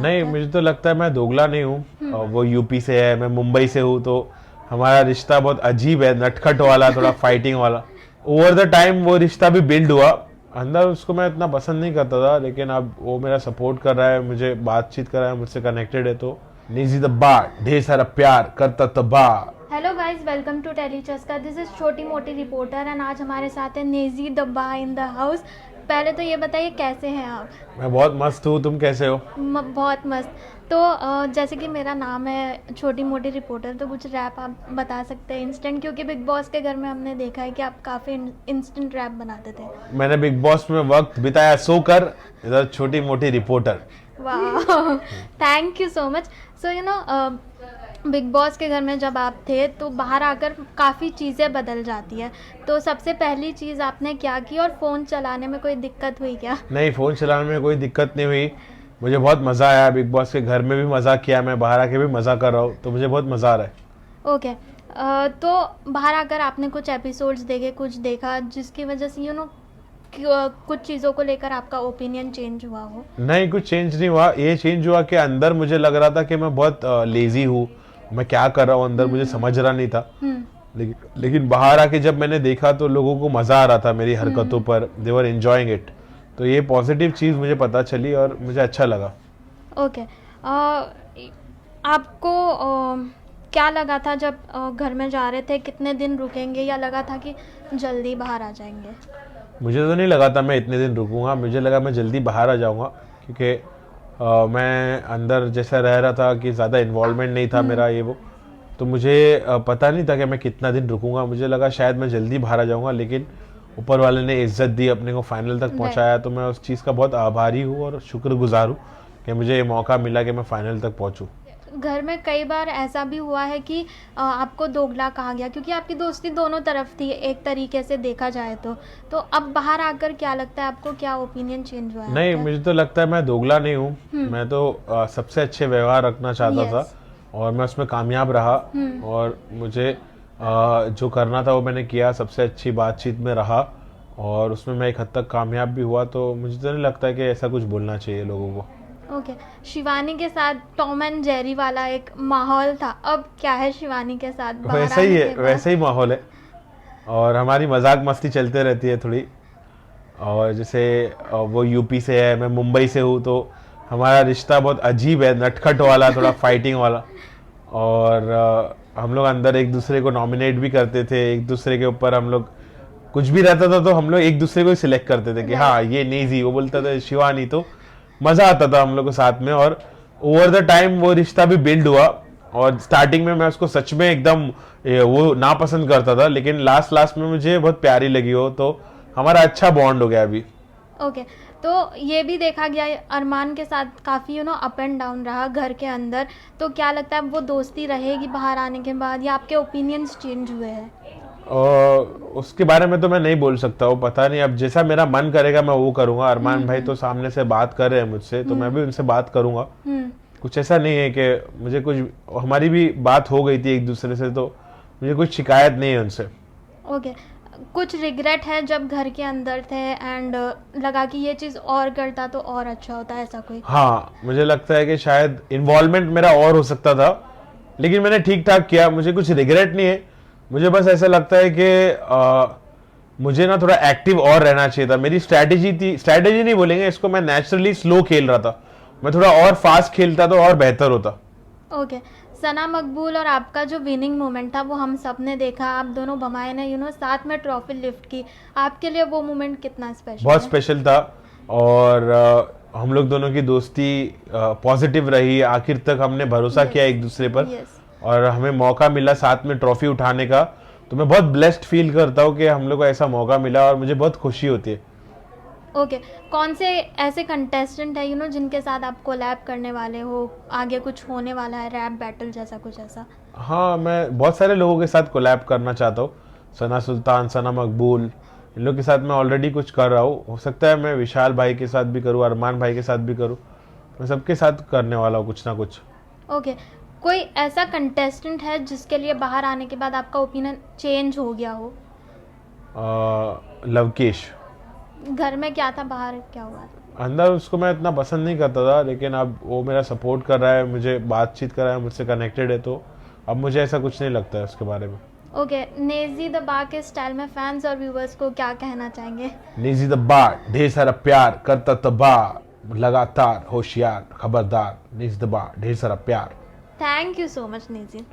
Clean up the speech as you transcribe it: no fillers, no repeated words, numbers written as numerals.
नहीं, मुझे तो लगता है मैं दोगला नहीं हूँ। और वो यूपी से है, मैं मुंबई से हूँ, तो हमारा रिश्ता बहुत अजीब है, नटखट वाला, थोड़ा फाइटिंग वाला। ओवर द टाइम वो रिश्ता भी बिल्ड हुआ। अंदर उसको मैं इतना पसंद नहीं करता था, लेकिन अब वो मेरा सपोर्ट कर रहा है, मुझे बातचीत कर रहा है, मुझसे कनेक्टेड है, तो निजी दब्बा ढेर सारा प्यार करता तबाह। Hello guys, welcome to tele Chaska. This is छोटी मोटी रिपोर्टर एंड आज हमारे साथ है नेजी डब्बा इन द हाउस। पहले तो ये बताइए कैसे हैं आप? मैं बहुत मस्त हूँ, तुम कैसे हो? बहुत मस्त। तो जैसे कि मेरा नाम है छोटी मोटी रिपोर्टर, तो कुछ रैप आप बता सकते हैं इंस्टेंट, क्योंकि बिग बॉस के घर में हमने देखा है कि आप काफ़ी इंस्टेंट रैप बनाते थे। मैंने बिग बॉस में वक्त बिताया सोकर, इधर छोटी मोटी रिपोर्टर। वाह, thank you so much. So big boss के घर में जब आप थे तो बाहर आकर काफ़ी चीज़ें बदल जाती है। तो सबसे पहली चीज़ आपने क्या की और फ़ोन चलाने में कोई दिक्कत हुई क्या? नहीं, फोन चलाने में कोई दिक्कत नहीं हुई। मुझे बहुत मजा आया, बिग बॉस के घर में भी मजा किया, मैं बाहर आके भी मजा कर रहा हूँ, तो मुझे बहुत मजा आ रहा है। ओके। तो बाहर आकर आपने कुछ एपिसोड्स देखे, कुछ देखा जिसकी वजह से कुछ चीज़ों को लेकर आपका ओपिनियन चेंज हुआ हो? नहीं, कुछ चेंज नहीं हुआ। ये चेंज हुआ कि अंदर मुझे लग रहा था कि मैं बहुत लेजी हूँ, मैं क्या कर रहा हूँ अंदर मुझे समझ रहा नहीं था। लेकिन बाहर आके जब मैंने देखा तो लोगों को मजा आ रहा था मेरी हरकतों पर, दे वर एंजॉयिंग इट। तो ये पॉजिटिव चीज़ मुझे पता चली और मुझे अच्छा लगा। ओके। आपको क्या लगा था जब घर में जा रहे थे, कितने दिन रुकेंगे या लगा था कि जल्दी बाहर आ जाएंगे? मुझे तो नहीं लगा था मैं इतने दिन रुकूंगा, मुझे लगा मैं जल्दी बाहर आ जाऊंगा, क्योंकि मैं अंदर जैसा रह रहा था कि ज़्यादा इन्वॉल्वमेंट नहीं था मेरा ये वो। तो मुझे पता नहीं था कि मैं कितना दिन रुकूंगा, मुझे लगा शायद मैं जल्दी बाहर आ जाऊंगा, लेकिन ऊपर वाले ने इज्जत दी, अपने को फाइनल तक पहुंचाया, तो मैं उस चीज़ का बहुत आभारी हूँ और शुक्रगुजार हूँ कि मुझे ये मौका मिला कि मैं फाइनल तक पहुंचूँ। घर में कई बार ऐसा भी हुआ है कि आपको दोगला कहा गया, क्योंकि आपकी दोस्ती दोनों तरफ थी एक तरीके से देखा जाए तो अब बाहर आकर क्या लगता है आपको, क्या ओपिनियन चेंज हुआ है नहीं, आपका? मुझे तो लगता है मैं दोगला नहीं हूँ। मैं तो सबसे अच्छे व्यवहार रखना चाहता था यस। और मैं उसमें कामयाब रहा। और मुझे जो करना था वो मैंने किया, सबसे अच्छी बातचीत में रहा और उसमें मैं एक हद तक कामयाब भी हुआ। तो मुझे तो नहीं लगता है कि ऐसा कुछ बोलना चाहिए लोगों को। ओके। शिवानी के साथ टॉम एंड जेरी वाला एक माहौल था, अब क्या है शिवानी के साथ बाहर वैसा ही आने है, के बाद? वैसा ही माहौल है और हमारी मजाक मस्ती चलते रहती है थोड़ी। और जैसे वो यूपी से है, मैं मुंबई से हूँ, तो हमारा रिश्ता बहुत अजीब है, नटखट वाला, थोड़ा फाइटिंग वाला। और हम लोग अंदर एक दूसरे को नॉमिनेट भी करते थे, एक दूसरे के ऊपर हम लोग कुछ भी रहता था तो हम लोग एक दूसरे को सिलेक्ट करते थे कि राइट। हाँ ये नेजी, वो बोलता था शिवानी, तो मजा आता था हम लोग को साथ में। और ओवर द टाइम वो रिश्ता भी बिल्ड हुआ। और स्टार्टिंग में मैं उसको सच में एकदम वो नापसंद करता था, लेकिन लास्ट लास्ट में मुझे बहुत प्यारी लगी हो, तो हमारा अच्छा बॉन्ड हो गया अभी। ओके। तो ये भी देखा गया है, अरमान के साथ काफ़ी अप एंड डाउन रहा घर के अंदर। तो क्या लगता है वो दोस्ती रहेगी बाहर आने के बाद, या आपके ओपिनियंस चेंज हुए हैं? और उसके बारे में तो मैं नहीं बोल सकता हूँ, पता नहीं, अब जैसा मेरा मन करेगा मैं वो करूंगा। अरमान भाई तो सामने से बात कर रहे हैं मुझसे, तो मैं भी उनसे बात करूंगा। कुछ ऐसा नहीं है कि मुझे कुछ, हमारी भी बात हो गई थी एक दूसरे से, तो मुझे कुछ शिकायत नहीं है उनसे। ओके। कुछ रिग्रेट है जब घर के अंदर थे एंड लगा कि ये चीज़ और करता तो और अच्छा होता, ऐसा कोई? हाँ, मुझे लगता है कि शायद इन्वॉल्वमेंट मेरा और हो सकता था, लेकिन मैंने ठीक ठाक किया, मुझे कुछ रिग्रेट नहीं है। मुझे बस ऐसा लगता है कि मुझे ना थोड़ा एक्टिव और रहना चाहिए था। मेरी स्ट्रैटेजी थी, स्ट्रैटेजी नहीं बोलेंगे इसको, मैं नेचुरली स्लो खेल रहा था, मैं थोड़ा और फास्ट खेलता तो और बेहतर होता। ओके। सना मकबूल और आपका जो विनिंग मोमेंट था वो हम सब ने देखा, आप दोनों भमाए ने साथ में ट्रॉफी लिफ्ट की। आपके लिए वो मोमेंट कितना स्पेशल बहुत है? स्पेशल था। और हम लोग दोनों की दोस्ती पॉजिटिव रही, आखिर तक हमने भरोसा किया एक दूसरे पर यस। और हमें मौका मिला साथ में ट्रॉफी उठाने का। तो मैं बहुत ब्लेस्ड फील करता हूँ कि हम लोग को ऐसा मौका मिला और मुझे बहुत खुशी होती है। ओके। कौन से ऐसे कंटेस्टेंट है जिनके साथ आप कोलैब करने वाले हो, आगे कुछ होने वाला है रैप बैटल जैसा कुछ ऐसा? हाँ, मैं बहुत सारे लोगों के साथ कोलैब करना चाहता हूँ। सना सुल्तान, सना मकबूल, इन लोग के साथ मैं ऑलरेडी कुछ कर रहा हूँ। हो सकता है मैं विशाल भाई के साथ भी करूँ, अरमान भाई के साथ भी करूँ। मैं सबके साथ करने वाला हूँ कुछ ना कुछ। ओके। कोई ऐसा कंटेस्टेंट है जिसके लिए बाहर आने के बाद आपका ओपिनियन चेंज हो गया हो? लवकेश। घर में क्या था, बाहर क्या हुआ? अंदर उसको मैं इतना पसंद नहीं करता था, लेकिन अब वो मेरा सपोर्ट कर रहा है, मुझे बातचीत कर रहा है, मुझसे कनेक्टेड है, तो अब मुझे ऐसा कुछ नहीं लगता है उसके बारे में। ओके, नेजी द बार के स्टाइल में फैंस और व्यूवर्स को क्या कहना चाहेंगे? निजी दब्बा, ढेर सारा प्यार करता तबाह, लगातार होशियार खबरदार, निजी दब्बा, ढेर सारा प्यार। Thank you so much Naezy.